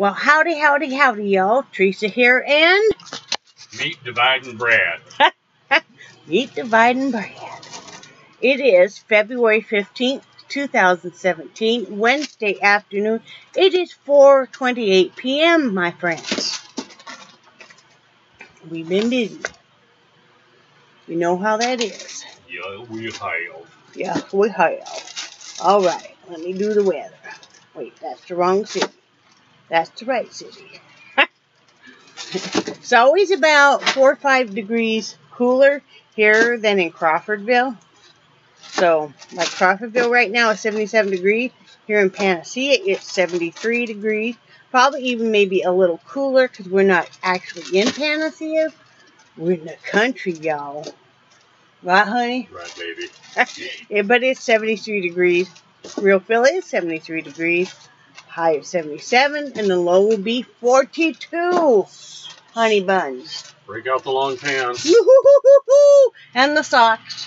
Well, howdy, howdy, howdy, y'all. Teresa here, and Meet Dividing Brad. Meet Dividing Brad. It is February 15th, 2017, Wednesday afternoon. It is 4:28 p.m., my friends. We've been busy. You know how that is. Yeah, we have. Yeah, we have. All right, let me do the weather. Wait, that's the wrong city. That's the right city. It's always about 4 or 5 degrees cooler here than in Crawfordville. So, like Crawfordville right now is 77 degrees. Here in PANACEA, it's 73 degrees. Probably even maybe a little cooler because we're not actually in PANACEA. We're in the country, y'all. Right, honey? Right, baby. Yeah, but it's 73 degrees. Real Philly is 73 degrees. High of 77, and the low will be 42. Honey buns. Break out the long pants. And the socks.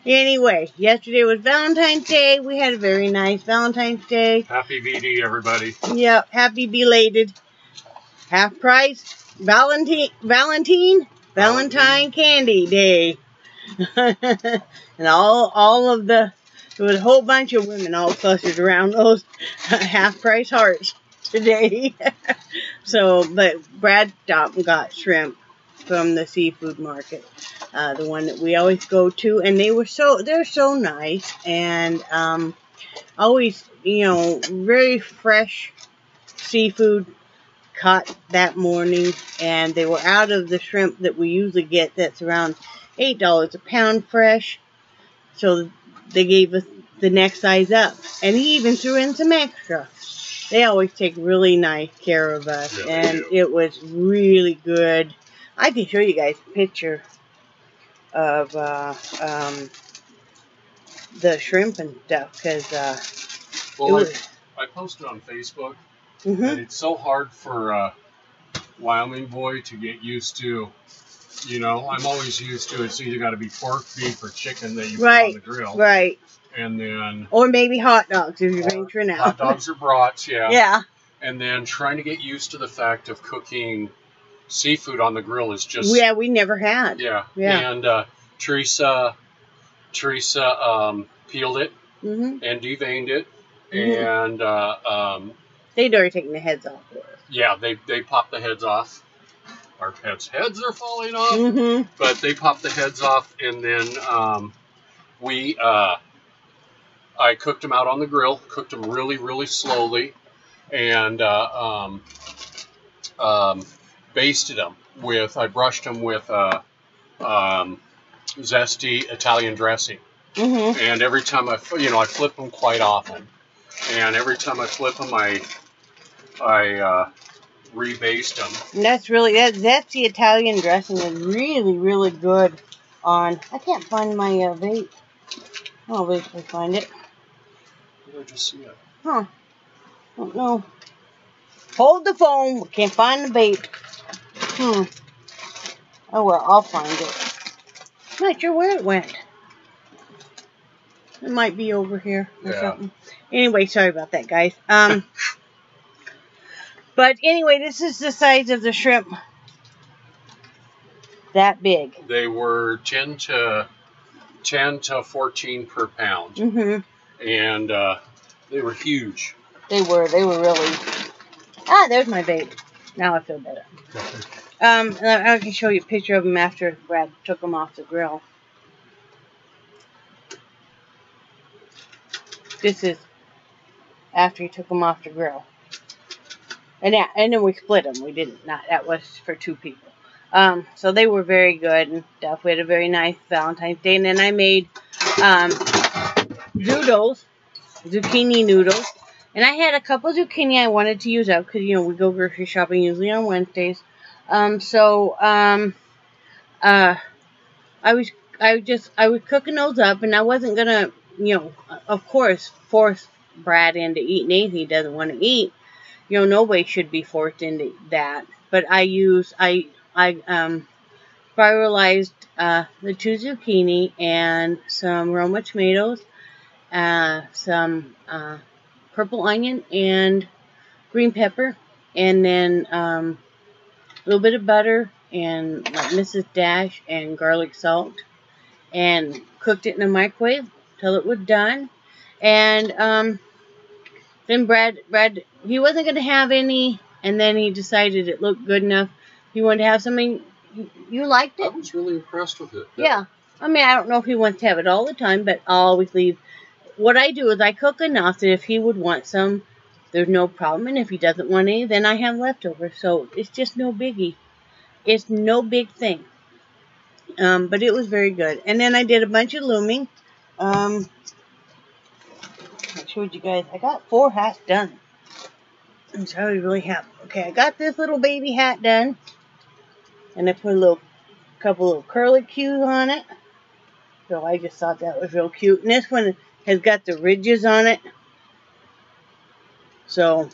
Anyway, yesterday was Valentine's Day. We had a very nice Valentine's Day. Happy VD, everybody. Yep, happy belated. Half price Valentine Candy Day. And all of the, there was a whole bunch of women all clustered around those half price hearts today. So, but Brad stopped and got shrimp from the seafood market, the one that we always go to, and they're so nice, and always, you know, very fresh seafood caught that morning, and they were out of the shrimp that we usually get that's around $8 a pound fresh, so they gave us the next size up, and he even threw in some extra. They always take really nice care of us, yeah, and it was really good. I can show you guys a picture of the shrimp and stuff, because well, I posted on Facebook, and it's so hard for a Wyoming boy to get used to. You know, I'm always used to it's either got to be pork, beef, or chicken that you put on the grill. Right. And then... Or maybe hot dogs if you're venturing out. Hot dogs or brats, yeah. Yeah. And then trying to get used to the fact of cooking seafood on the grill is just... Yeah, we never had. Yeah. Yeah. And Teresa peeled it and deveined it. And... they'd already taken the heads off for it. Yeah, they popped the heads off. Our pets' heads are falling off. But they popped the heads off, and then I cooked them out on the grill, cooked them really, really slowly, and basted them with, I brushed them with zesty Italian dressing. And every time I flip them quite often. And every time I flip them, I rebaste them. And that's really, that's the Italian dressing is really, really good on, I can't find my vape. I'll eventually find it. Did I just see it? Huh. Don't know. Hold the phone. Can't find the vape. Oh well, I'll find it. I'm not sure where it went. It might be over here or something. Anyway, sorry about that, guys. But anyway, this is the size of the shrimp. That big. They were 10 to 14 per pound. And they were huge. They were really. Ah, there's my vape. Now I feel better. And I can show you a picture of them after Brad took them off the grill. This is after he took them off the grill. And then we split them. We didn't. That was for 2 people. So they were very good and stuff. We had a very nice Valentine's Day. And then I made noodles, zucchini noodles. And I had a couple of zucchini I wanted to use up because, you know, we go grocery shopping usually on Wednesdays. I was cooking those up, and I wasn't gonna, you know, of course, force Brad into eating anything he doesn't want to eat. You know, nobody should be forced into that. But I spiralized the 2 zucchini and some Roma tomatoes, some purple onion and green pepper, and then a little bit of butter and like Mrs. Dash and garlic salt, and cooked it in the microwave till it was done. And then Brad, he wasn't going to have any, and then he decided it looked good enough. He wanted to have something. You liked it? I was really impressed with it. Yeah. I mean, I don't know if he wants to have it all the time, but I'll always leave. What I do is I cook enough that if he would want some, there's no problem. And if he doesn't want any, then I have leftovers. So it's just no biggie. It's no big thing. But it was very good. And then I did a bunch of looming. I showed you guys. I got 4 hats done. I'm so really happy. Okay, I got this little baby hat done. And I put a couple little curlicues on it. So I just thought that was real cute. And this one has got the ridges on it. So,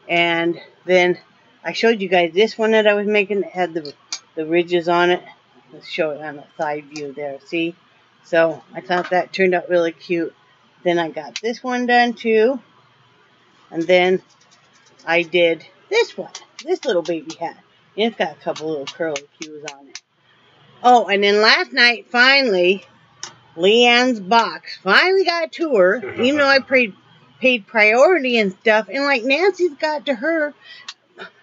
and then I showed you guys this one that I was making that had the ridges on it. Let's show it on the side view there. See? So I thought that turned out really cute. Then I got this one done too. And then I did this one. This little baby hat. And it's got a couple little curlicues on it. Oh, and then last night, finally, Leanne's box finally got to her. Even though I paid priority and stuff. And like Nancy's got to her.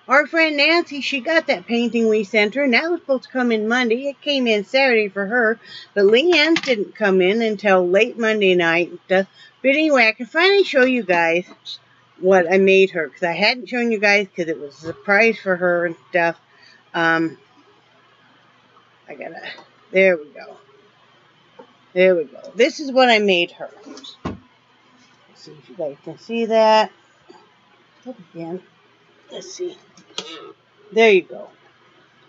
Our friend Nancy, she got that painting we sent her. And that was supposed to come in Monday. It came in Saturday for her. But Leanne's didn't come in until late Monday night and stuff. But anyway, I can finally show you guys what I made her. Because I hadn't shown you guys because it was a surprise for her and stuff. There we go. There we go. This is what I made her. Let's see if you guys can see that. Look again. Let's see. There you go.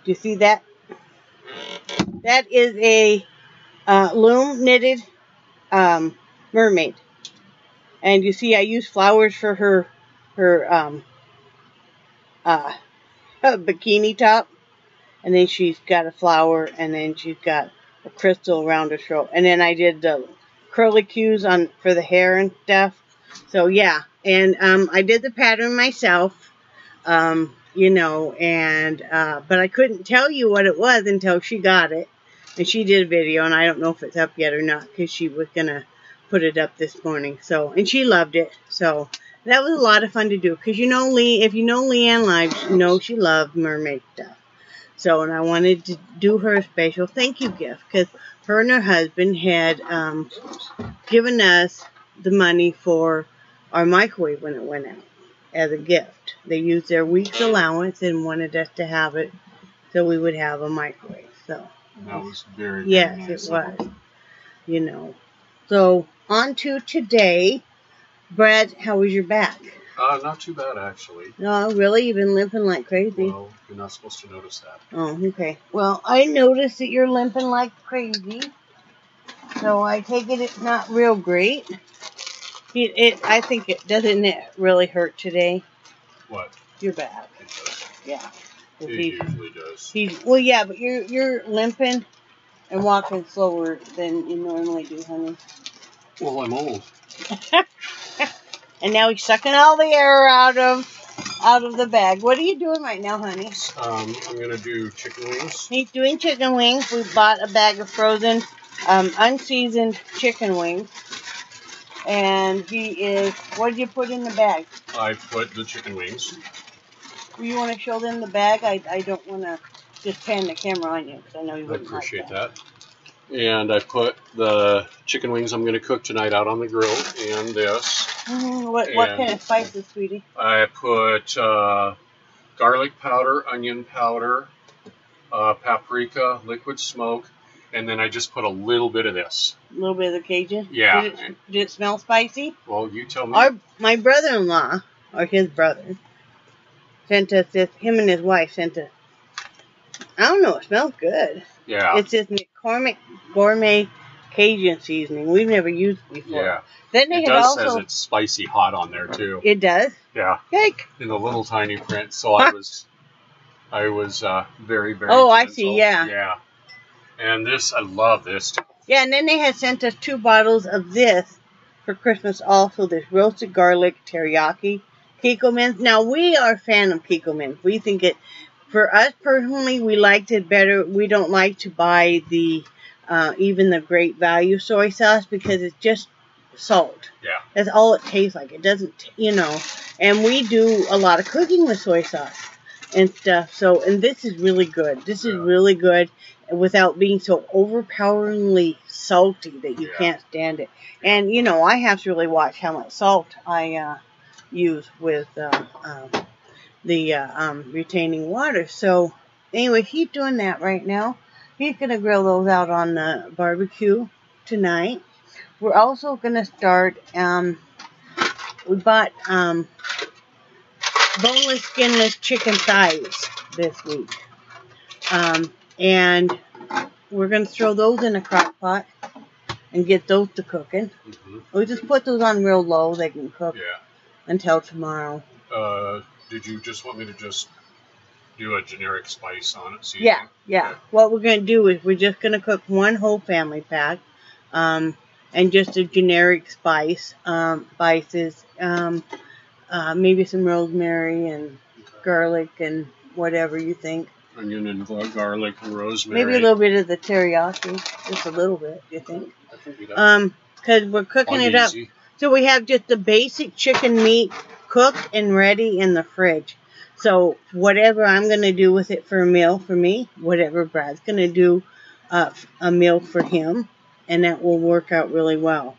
Do you see that? That is a loom knitted mermaid. And you see I used flowers for her bikini top. And then she's got a flower, and then she's got a crystal around her throat. And then I did the curlicues for the hair and stuff. So yeah, and I did the pattern myself, you know, and but I couldn't tell you what it was until she got it. And she did a video, and I don't know if it's up yet or not, because she was gonna put it up this morning. So, and she loved it. So that was a lot of fun to do, because you know, if you know Leanne Lives, you know she loved mermaid stuff. So, and I wanted to do her a special thank you gift, because her and her husband had given us the money for our microwave when it went out as a gift. They used their week's allowance and wanted us to have it so we would have a microwave. So that was very, yes, nice. It was. You know. So on to today. Brad, how was your back? Not too bad, actually. No, really? You've been limping like crazy. Well, you're not supposed to notice that. Oh, okay. Well, I noticed that you're limping like crazy. So I take it it's not real great. I think it doesn't really hurt today. What? Your back. It does. Yeah. It usually does. Well, yeah, but you're limping and walking slower than you normally do, honey. Well, I'm old. And now he's sucking all the air out of the bag. What are you doing right now, honey? I'm gonna do chicken wings. He's doing chicken wings. We bought a bag of frozen, unseasoned chicken wings. And he is. What did you put in the bag? I put the chicken wings. You want to show them the bag? I don't want to just pan the camera on you, because I know you wouldn't like that. I appreciate that. And I put the chicken wings I'm going to cook tonight out on the grill, and this. What kind of spices, sweetie? I put garlic powder, onion powder, paprika, liquid smoke, and then I just put a little bit of this. A little bit of the Cajun? Yeah. Did it smell spicy? Well, you tell me. My brother-in-law, or his brother, sent us this. Him and his wife sent us. I don't know. It smells good. Yeah. It's this McCormick gourmet Cajun seasoning we've never used before. Yeah. Then they it does says it's spicy hot on there too. It does? Yeah. Yike. In the little tiny print. So I was very, very Oh, gentle. I see, yeah. Yeah. And this, I love this. Yeah, and then they had sent us 2 bottles of this for Christmas also this roasted garlic teriyaki Kiko mints. Now, we are a fan of Kiko mints. We think it, for us personally, we liked it better. We don't like to buy the, even the great value soy sauce because it's just salt. Yeah. That's all it tastes like. It doesn't, and we do a lot of cooking with soy sauce and stuff. So, and this is really good. This is really good without being so overpoweringly salty that you can't stand it. And, I have to really watch how much salt I use with the retaining water. So, anyway, he's doing that right now. He's going to grill those out on the barbecue tonight. We're also going to start, we bought boneless, skinless chicken thighs this week. And we're going to throw those in a crock pot and get those to cooking. We just put those on real low. They can cook until tomorrow. Did you just want me to just do a generic spice on it? Yeah. What we're going to do is we're just going to cook one whole family pack. And just a generic spices, maybe some rosemary and garlic and whatever you think. Onion and garlic and rosemary. Maybe a little bit of the teriyaki, just a little bit, you think? I think we got because we're cooking it up. So we have just the basic chicken meat cooked and ready in the fridge. So whatever I'm going to do with it for a meal for me, whatever Brad's going to do a meal for him. And that will work out really well.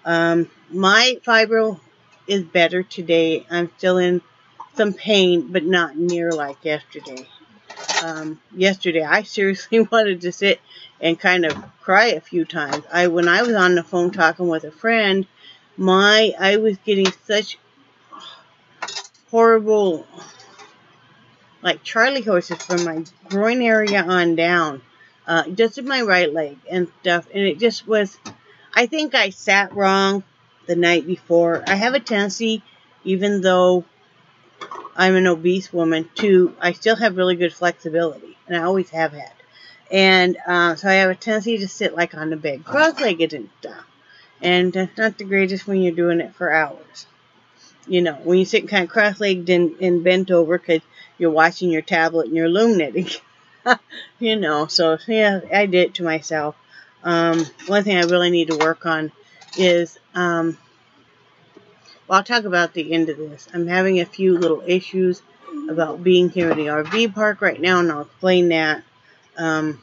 My fibro is better today. I'm still in some pain, but not near like yesterday. Yesterday, I seriously wanted to sit and kind of cry a few times. When I was on the phone talking with a friend, I was getting such horrible, like Charlie horses from my groin area on down. Just in my right leg and stuff. And it just was, I think I sat wrong the night before. I have a tendency, even though I'm an obese woman, I still have really good flexibility. And I always have had. And so I have a tendency to sit like on the bed, cross-legged and stuff. And that's not the greatest when you're doing it for hours. When you sit kind of cross-legged and bent over because you're watching your tablet and you're illuminating. So, yeah, I did it to myself. One thing I really need to work on is, I'll talk about the end of this. I'm having a few little issues about being here in the RV park right now, and I'll explain that. I'll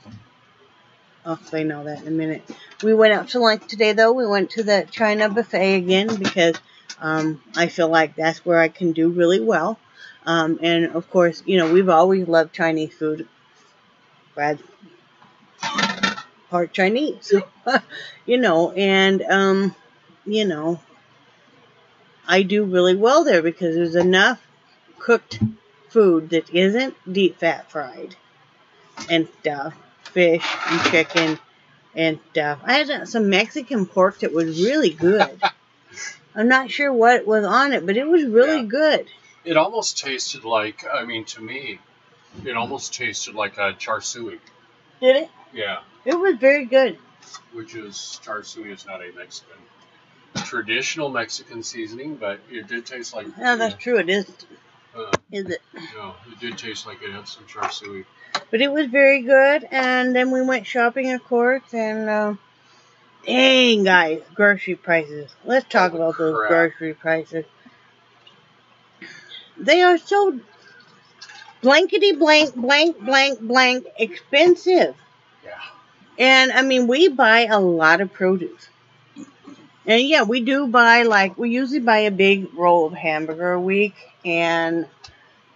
explain all that in a minute. We went out to lunch today, though. We went to the China buffet again because I feel like that's where I can do really well. And, of course, we've always loved Chinese food. Brad's part Chinese, and, I do really well there because there's enough cooked food that isn't deep fat fried and stuff, fish and chicken and stuff. I had some Mexican pork that was really good. I'm not sure what was on it, but it was really good. It almost tasted like, to me, it almost tasted like a char siu. Did it? Yeah. It was very good. Which is, char siu is not a traditional Mexican seasoning, but it did taste like... No, that's true. It is. Is it? No, it did taste like it had some char siu. But it was very good, and then we went shopping, of course, and, dang, guys, grocery prices. Let's talk about those grocery prices. They are so blankety blank expensive. Yeah. And, we buy a lot of produce. And, yeah, we do buy, we usually buy a big roll of hamburger a week, and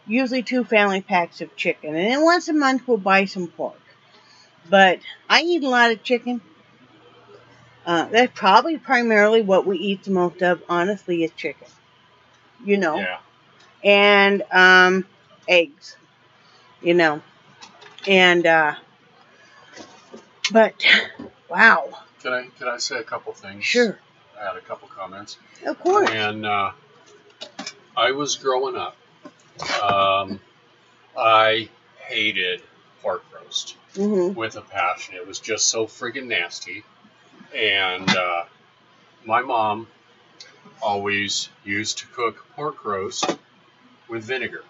usually 2 family packs of chicken. And then once a month, we'll buy some pork. But I eat a lot of chicken. That's probably primarily what we eat the most of, honestly, is chicken. Yeah. And eggs. And, but, wow. Can I say a couple things? Sure. I had a couple comments. Of course. And I was growing up. I hated pork roast with a passion. It was just so friggin' nasty. And my mom always used to cook pork roast with vinegar.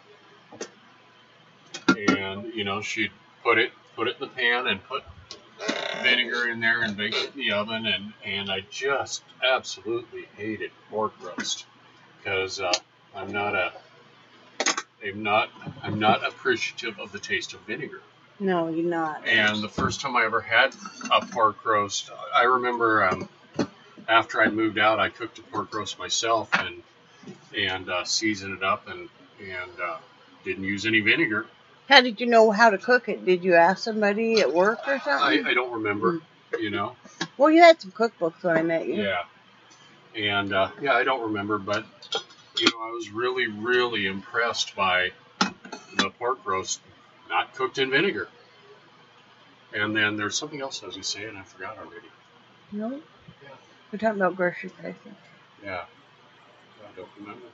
And, you know, she'd put it in the pan and put vinegar in there and bake it in the oven. And I just absolutely hated pork roast because I'm not appreciative of the taste of vinegar. No, you're not. And the first time I ever had a pork roast, I remember after I moved out, I cooked a pork roast myself and seasoned it up and didn't use any vinegar. How did you know how to cook it? Did you ask somebody at work or something? I don't remember, you know. Well, you had some cookbooks when I met you. Yeah. And, I don't remember, but, you know, I was really, really impressed by the pork roast not cooked in vinegar. And then there's something else I was going to say, and I forgot already. No? Yeah. We're talking about grocery prices. Yeah. I don't remember.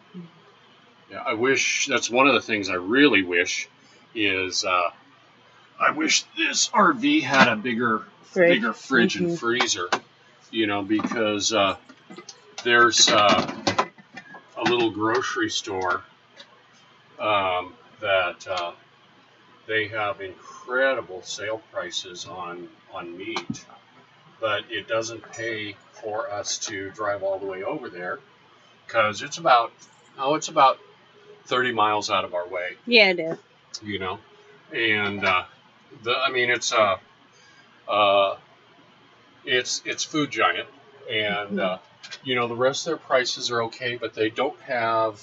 Yeah, I wish, that's one of the things I really wish is, I wish this RV had a bigger fridge and freezer, you know, because there's a little grocery store that they have incredible sale prices on meat, but it doesn't pay for us to drive all the way over there because it's about 30 miles out of our way. Yeah, it is. You know, and it's Food Giant, and you know, the rest of their prices are okay, but they don't have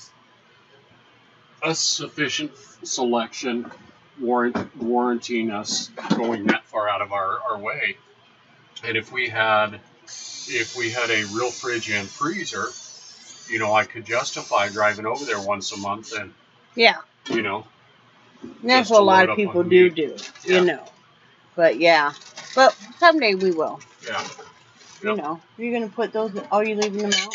a sufficient selection warranting us going that far out of our way. And if we had a real fridge and freezer, you know, I could justify driving over there once a month and you know. And that's what a lot of people do, you know. But but someday we will. Yeah. You know, you're gonna put those. Are you leaving them out?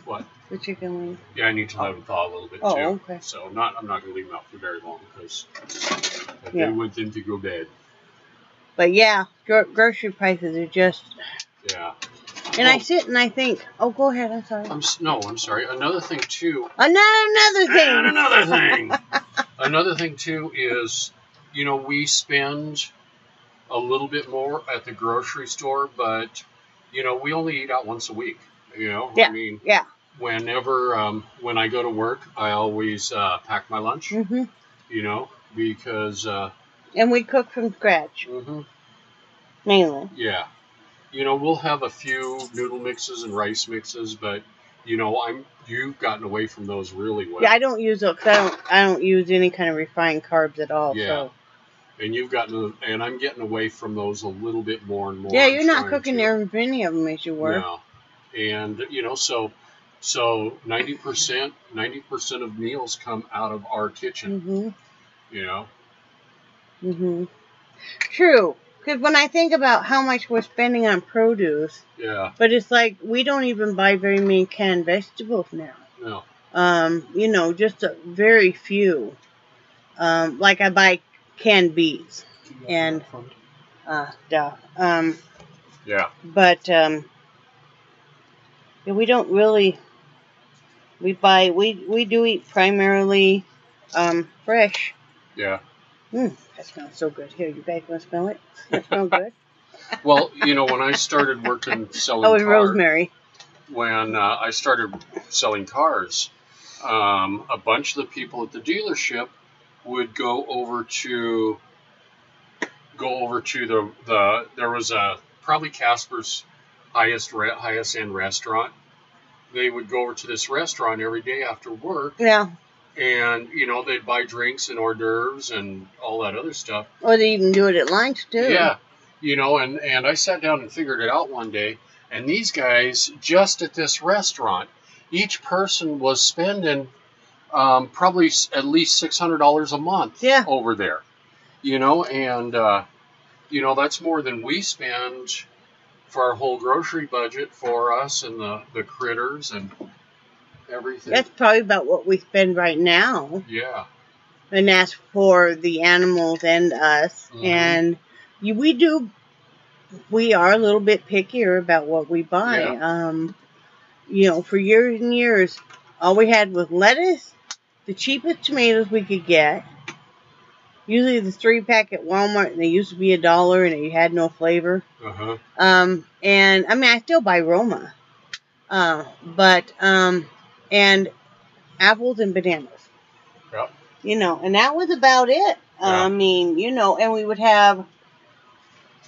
What? The chicken wings. Yeah, I need to let them thaw a little bit too. Oh, okay. So I'm not gonna leave them out for very long because they want them to go bad. But grocery prices are just. Yeah. And I sit and I think, oh, go ahead. I'm sorry. I'm sorry. Another thing too. Another thing. Another thing too is, you know, we spend a little bit more at the grocery store, but you know, we only eat out once a week. You know, yeah. I mean, yeah. Whenever when I go to work, I always pack my lunch. Mm-hmm. You know, because and we cook from scratch. Mm-hmm. Mainly. Yeah. You know, we'll have a few noodle mixes and rice mixes, but you know, you've gotten away from those really well. Yeah, I don't use those because I don't use any kind of refined carbs at all. Yeah. So. And I'm getting away from those a little bit more and more. Yeah, you're not cooking as many of them as you were. No. And you know, so 90% of meals come out of our kitchen. Mm-hmm. You know. Mm-hmm. True. Because when I think about how much we're spending on produce, but it's like we don't even buy very many canned vegetables now. No. You know, just a very few. Like I buy canned beets and stuff. Yeah. But we don't really. We do eat primarily fresh. Yeah. That smells so good. Here, you guys want to smell it? It smells good. Well, you know, when I started working selling cars, rosemary. When I started selling cars, a bunch of the people at the dealership would go over to the there was probably Casper's highest end restaurant. They would go over to this restaurant every day after work. Yeah. And, you know, they'd buy drinks and hors d'oeuvres and all that other stuff. Or they even do it at lunch, too. Yeah. You know, and I sat down and figured it out one day. And these guys, just at this restaurant, each person was spending probably at least $600 a month over there. You know, and, you know, that's more than we spend for our whole grocery budget for us and the critters and everything. That's probably about what we spend right now. Yeah. And that's for the animals and us. Mm-hmm. And we are a little bit pickier about what we buy. Yeah. you know, for years and years, all we had was lettuce, the cheapest tomatoes we could get. Usually the 3-pack at Walmart, and they used to be $1, and it had no flavor. And I mean, I still buy Roma, and apples and bananas. Yep. You know, and that was about it. Yeah. I mean, you know, and we would have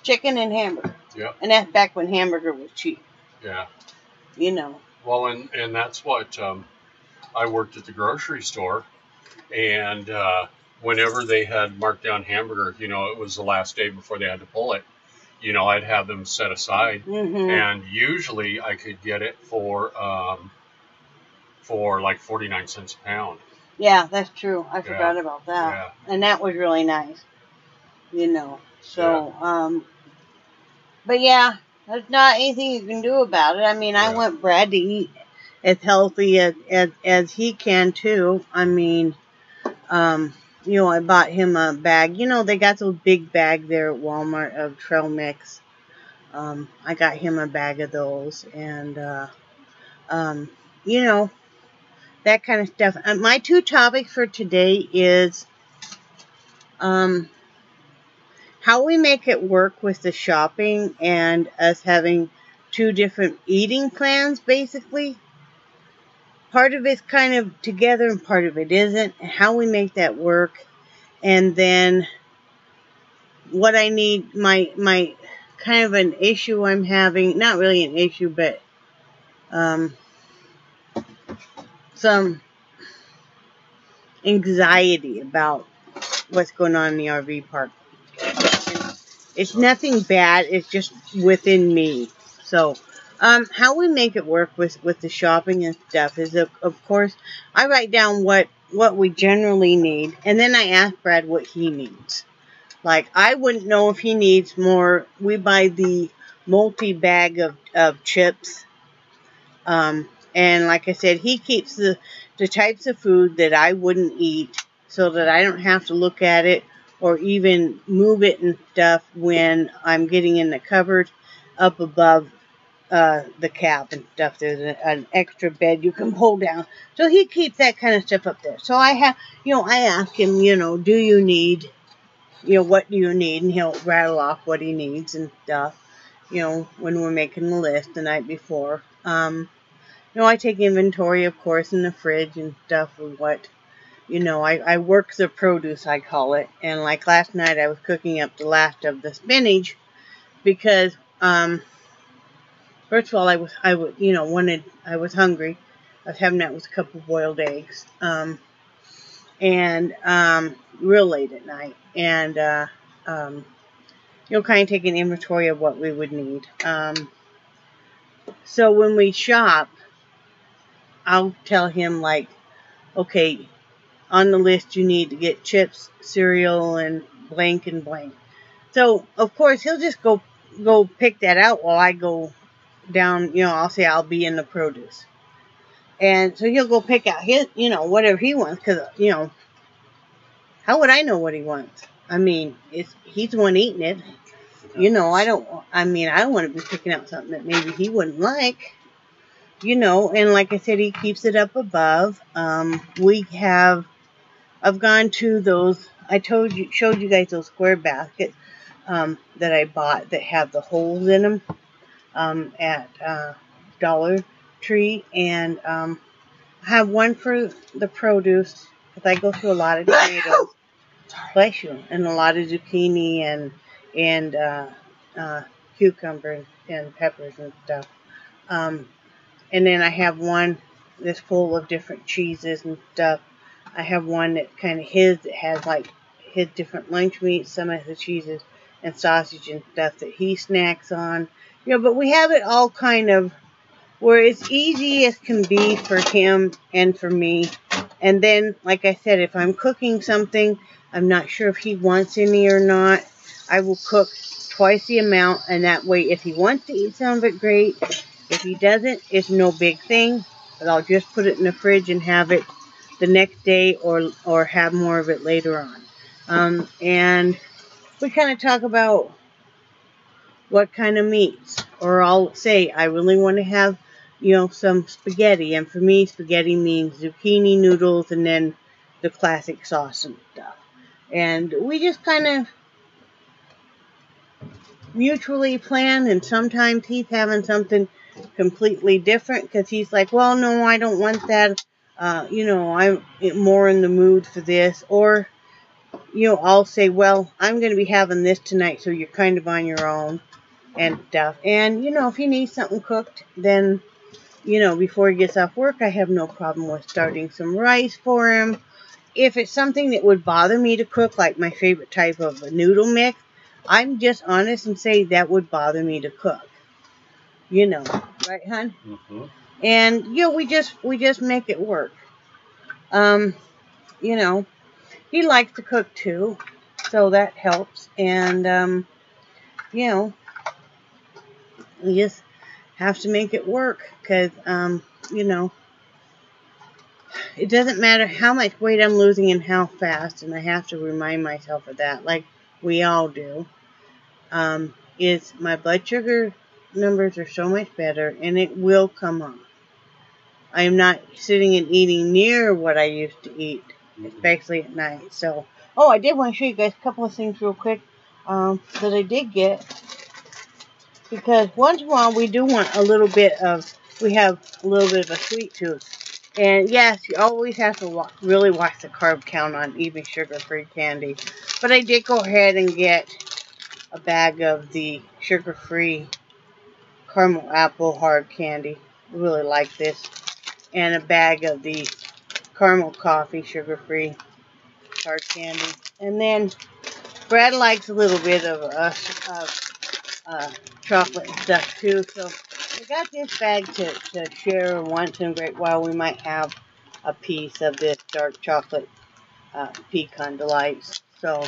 chicken and hamburger. Yep. And that's back when hamburger was cheap. Yeah. You know. Well, and that's what I worked at the grocery store, and whenever they had marked down hamburger, you know, it was the last day before they had to pull it. You know, I'd have them set aside, and usually I could get it for like 49 cents a pound. Yeah, that's true. I forgot about that. Yeah. And that was really nice. You know. So, but yeah, there's not anything you can do about it. I mean, I want Brad to eat as healthy as he can too. I mean, you know, I bought him a bag. You know, they got those big bags there at Walmart of trail mix. I got him a bag of those, and you know, that kind of stuff. My 2 topics for today is how we make it work with the shopping and us having 2 different eating plans, basically. Part of it's kind of together and part of it isn't. And how we make that work. And then what I need, my kind of an issue I'm having, not really an issue, but some anxiety about what's going on in the RV park. It's nothing bad. It's just within me. So, how we make it work with the shopping and stuff is, of course, I write down what we generally need, and then I ask Brad what he needs. Like, I wouldn't know if he needs more. We buy the multi-bag of chips. And like I said, he keeps the types of food that I wouldn't eat so that I don't have to look at it or even move it and stuff when I'm getting in the cupboard up above the cap and stuff. There's an extra bed you can pull down. So he keeps that kind of stuff up there. So I have, you know, I ask him, you know, do you need, you know, what do you need? And he'll rattle off what he needs and stuff, you know, when we're making the list the night before. You know, I take inventory, of course, in the fridge and stuff of what, you know, I work the produce, I call it. And like last night, I was cooking up the last of the spinach because, first of all, I was you know, I was hungry. I was having that with a couple boiled eggs. And real late at night. And, you know, kind of take an inventory of what we would need. So when we shop, I'll tell him, like, okay, on the list you need to get chips, cereal, and blank and blank. So, of course, he'll just go pick that out while I go down, you know, I'll say I'll be in the produce. And so he'll go pick out his, you know, whatever he wants, because, you know, how would I know what he wants? I mean, he's the one eating it. You know, I don't want to be picking out something that maybe he wouldn't like. You know, and like I said, he keeps it up above. I've gone to those, showed you guys those square baskets that I bought that have the holes in them at Dollar Tree. And I have one for the produce, because I go through a lot of tomatoes, bless you, and a lot of zucchini and cucumber and peppers and stuff. And then I have one that's full of different cheeses and stuff. I have one that kind of that has like his different lunch meats, some of the cheeses and sausage and stuff that he snacks on. You know, but we have it all kind of where it's easy as can be for him and for me. And then, like I said, if I'm cooking something, I'm not sure if he wants any or not, I will cook twice the amount, and that way if he wants to eat some of it, great. If he doesn't, it's no big thing, but I'll just put it in the fridge and have it the next day or have more of it later on. And we kind of talk about what kind of meats, or I'll say I really want to have some spaghetti. And for me, spaghetti means zucchini noodles and then the classic sauce and stuff. And we just kind of mutually plan, and sometimes he's having something completely different because he's like, well, no, I don't want that. I'm more in the mood for this. Or, I'll say, well, I'm going to be having this tonight, so you're kind of on your own and stuff. And, if he needs something cooked, then, before he gets off work, I have no problem with starting some rice for him. If it's something that would bother me to cook, like my favorite type of a noodle mix, I'm just honest and say that would bother me to cook. Right, hon? Mm-hmm. And, we just make it work. He likes to cook too, so that helps. And, we just have to make it work because, it doesn't matter how much weight I'm losing and how fast, and I have to remind myself of that, like we all do, is my blood sugar numbers are so much better, and it will come on. I am not sitting and eating near what I used to eat, especially at night. So, I did want to show you guys a couple of things real quick that I did get, because once in a while we do want we have a little bit of a sweet tooth. And yes, you always have to really watch the carb count on even sugar-free candy. But I did go ahead and get a bag of the sugar-free caramel apple hard candy. I really like this. And a bag of the caramel coffee sugar-free hard candy. And then Brad likes a little bit of chocolate and stuff too. So I got this bag to share once in a great while. We might have a piece of this dark chocolate pecan delights. So,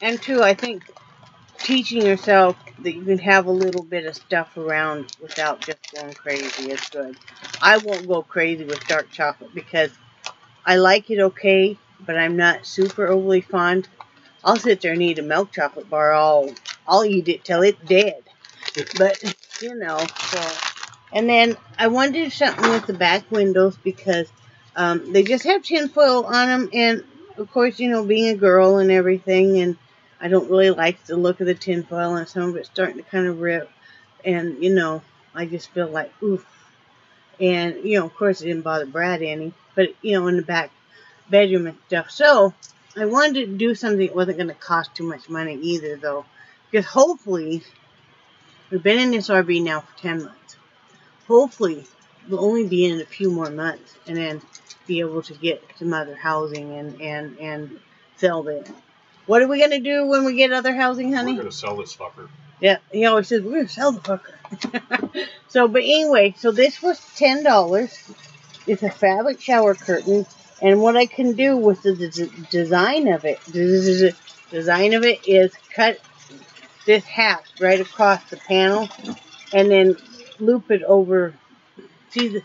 and two, I think teaching yourself that you can have a little bit of stuff around without just going crazy is good. I won't go crazy with dark chocolate because I like it okay, but I'm not super overly fond. I'll sit there and eat a milk chocolate bar. I'll eat it till it's dead. But, so. And then I wanted to do something with the back windows because they just have tinfoil on them. And, of course, being a girl and everything, and I don't really like the look of the tinfoil, and some of it's starting to kind of rip. And, I just feel like, oof. And, of course, it didn't bother Brad any. But, in the back bedroom and stuff. So, I wanted to do something that wasn't going to cost too much money either, though. Because hopefully, we've been in this RV now for 10 months. Hopefully, we'll only be in a few more months and then be able to get some other housing and sell it. What are we going to do when we get other housing, honey? We're going to sell this fucker. Yeah, he always says, we're going to sell the fucker. But anyway, so this was $10. It's a fabric shower curtain. And what I can do with the design of it is cut this half right across the panel and then loop it over. See,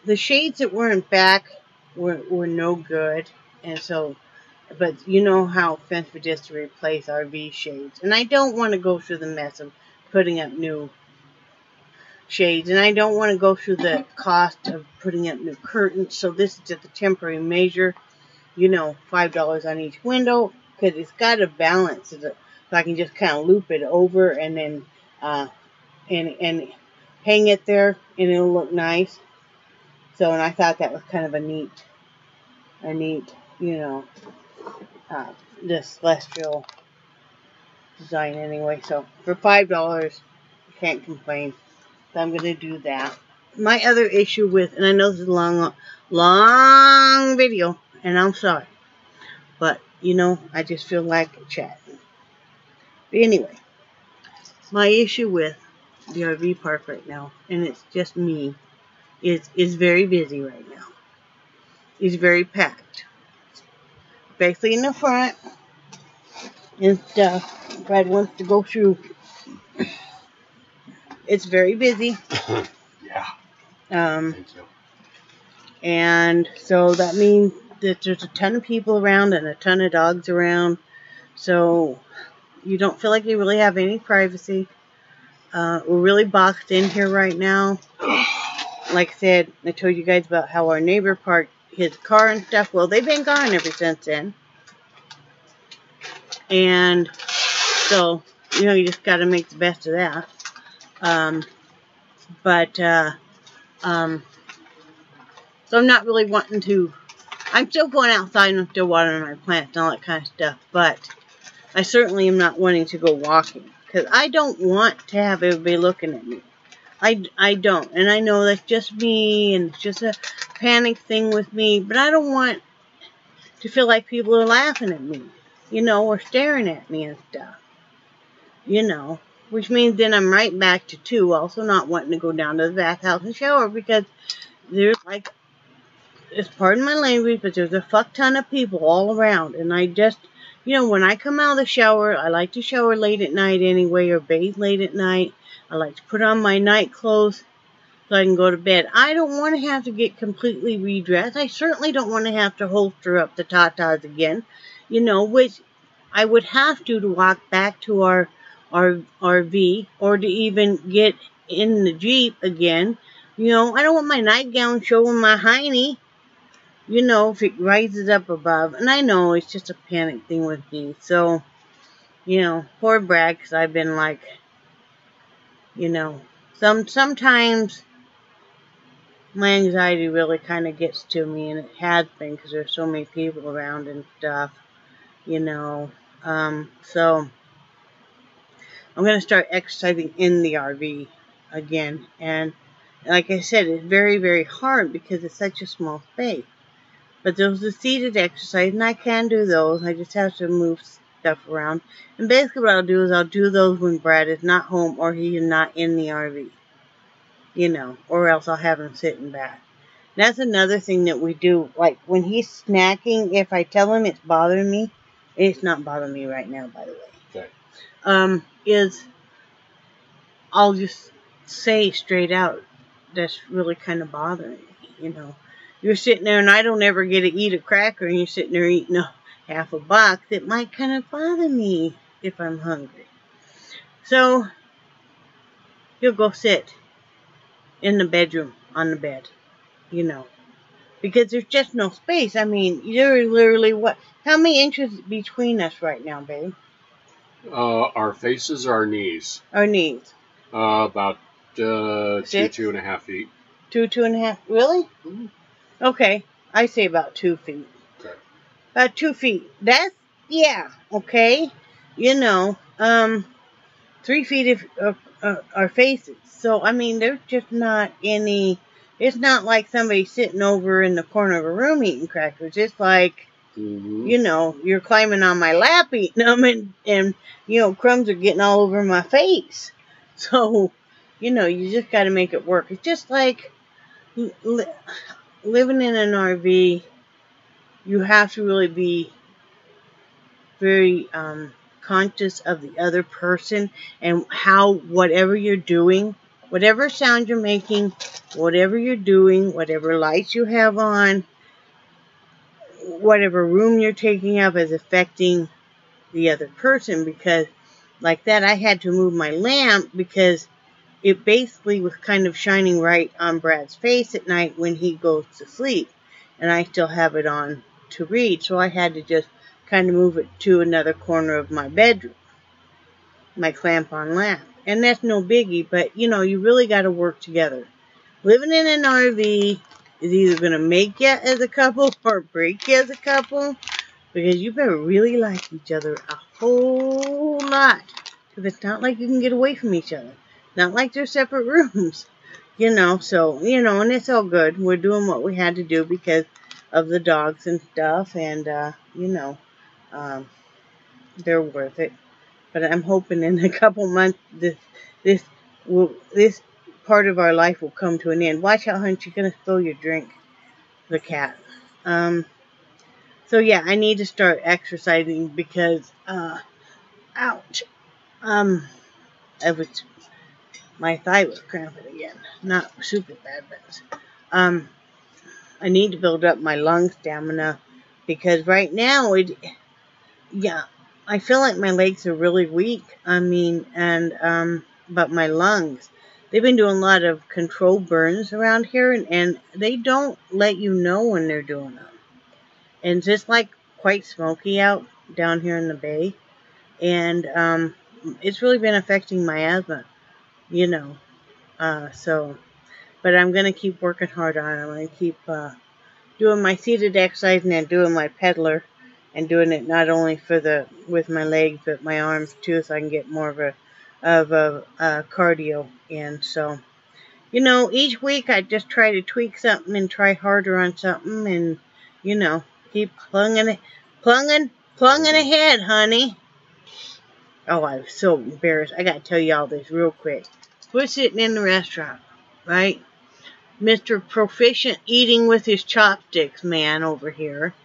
the shades that were in back were no good. And so, but you know how expensive it is to replace RV shades. And I don't want to go through the mess of putting up new shades, and I don't want to go through the cost of putting up new curtains. So this is just a temporary measure, $5 on each window, because it's got a balance so I can just kind of loop it over and then and hang it there, and it'll look nice. So, and I thought that was kind of a neat this celestial design anyway. So for $5, you can't complain. So I'm going to do that. My other issue with, and I know this is a long video, and I'm sorry. But, I just feel like chatting. But anyway, my issue with the RV park right now, and it's just me, is very busy right now. It's very packed. Especially in the front and stuff. Brad wants to go through. It's very busy. Yeah. Thank you. And so that means that there's a ton of people around and a ton of dogs around. So you don't feel like you really have any privacy. We're really boxed in here right now. Like I said, I told you guys about how our neighbor parked his car and stuff. Well, they've been gone ever since then. And so, you know, you just got to make the best of that. So I'm not really wanting to, I'm still going outside and I'm still watering my plants and all that kind of stuff, but I certainly am not wanting to go walking, because I don't want to have everybody looking at me. I don't, and I know that's just me, and it's just a panic thing with me, but I don't want to feel like people are laughing at me, you know, or staring at me and stuff, you know, which means then I'm right back to 2, also not wanting to go down to the bathhouse and shower, because there's like, it's pardon my language, but there's a fuck ton of people all around, and I just, you know, when I come out of the shower, I like to shower late at night anyway, or bathe late at night. I like to put on my night clothes so I can go to bed. I don't want to have to get completely redressed. I certainly don't want to have to holster up the tatas again, you know, which I would have to walk back to our RV, or to even get in the Jeep again. You know, I don't want my nightgown showing my hiney, you know, if it rises up above. And I know it's just a panic thing with me. So, you know, poor Brad, because I've been like, you know, sometimes my anxiety really kind of gets to me, and it has been because there's so many people around and stuff, you know. So I'm going to start exercising in the RV again. And like I said, it's very, very hard because it's such a small space. But there's the seated exercise, and I can do those. I just have to move stuff around. And basically what I'll do is I'll do those when Brad is not home or he is not in the RV. You know, or else I'll have him sitting back. That's another thing that we do. Like, when he's snacking, if I tell him it's bothering me, it's not bothering me right now, by the way. Okay. Is I'll just say straight out, that's really kind of bothering me, you know. You're sitting there and I don't ever get to eat a cracker, and you're sitting there eating half a box. It might kind of bother me if I'm hungry. So, you'll go sit in the bedroom on the bed, you know, because there's just no space. I mean, you're literally how many inches between us right now, babe? Our faces, our knees. Our knees. About 2.5 feet. 2.5. Really? Mm-hmm. Okay, I say about 2 feet. Okay. About 2 feet. That's, yeah, okay. You know, 3 feet of our faces. So, I mean, there's just not any, it's not like somebody sitting over in the corner of a room eating crackers. It's like, you know, you're climbing on my lap eating them, and, you know, crumbs are getting all over my face. So, you know, you just got to make it work. It's just like living in an RV, you have to really be very conscious of the other person, and how whatever you're doing, whatever sound you're making, whatever you're doing, whatever lights you have on, whatever room you're taking up is affecting the other person. Because like that, I had to move my lamp because it basically was kind of shining right on Brad's face at night when he goes to sleep, and I still have it on to read, so I had to just kind of move it to another corner of my bedroom, my clamp-on lamp. And that's no biggie, but, you know, you really got to work together. Living in an RV is either going to make you as a couple or break you as a couple, because you better really like each other a whole lot, because it's not like you can get away from each other. Not like they're separate rooms, you know. So, you know, and it's all good. We're doing what we had to do because of the dogs and stuff, and, you know, they're worth it. But I'm hoping in a couple months this part of our life will come to an end. Watch out, Hunt, you're going to spill your drink, the cat. So, yeah, I need to start exercising because, ouch, my thigh was cramping again. Not super bad, but I need to build up my lung stamina, because right now I feel like my legs are really weak. I mean, and but my lungs. They've been doing a lot of controlled burns around here, and they don't let you know when they're doing them. And it's just like quite smoky out down here in the bay. And it's really been affecting my asthma, you know. But I'm going to keep working hard on it. I'm going to keep doing my seated exercise and then doing my peddler. And doing it not only with my legs, but my arms too, so I can get more of a cardio in. So, you know, each week I just try to tweak something and try harder on something, and you know, keep plunging ahead, honey. Oh, I'm so embarrassed. I gotta tell y'all this real quick. We're sitting in the restaurant, right? Mr. Proficient eating with his chopsticks man over here.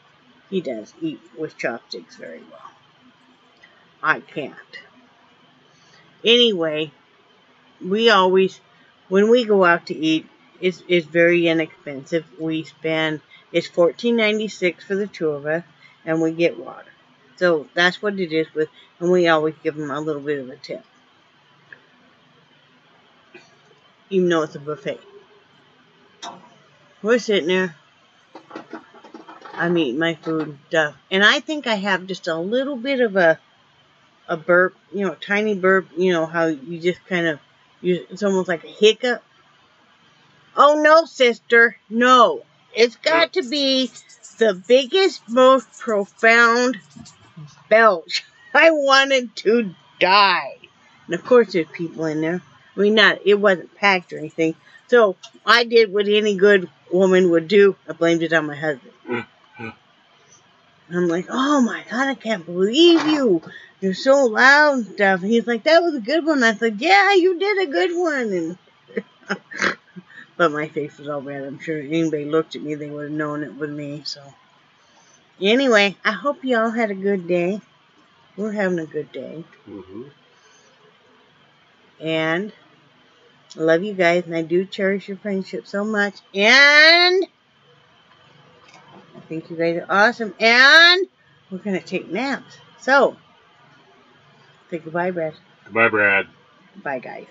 He does eat with chopsticks very well. I can't. Anyway, we always, when we go out to eat, it's very inexpensive. It's $14.96 for the two of us, and we get water. So that's what it is with, and we always give them a little bit of a tip, even though it's a buffet. We're sitting there. I'm eating my food and stuff, and I think I have just a little bit of a burp, you know, tiny burp, you know, how you just kind of, it's almost like a hiccup. Oh, no, sister, no. It's got to be the biggest, most profound belch. I wanted to die. And, of course, there's people in there. I mean, it wasn't packed or anything. So, I did what any good woman would do. I blamed it on my husband. I'm like, oh my God, I can't believe you. You're so loud and stuff. And he's like, that was a good one. I said, yeah, you did a good one. And but my face was all red. I'm sure if anybody looked at me, they would have known it was me. So anyway, I hope you all had a good day. We're having a good day. And I love you guys, and I do cherish your friendship so much. And I think you guys are awesome. And we're going to take naps. So, say goodbye, Brad. Goodbye, Brad. Bye, guys.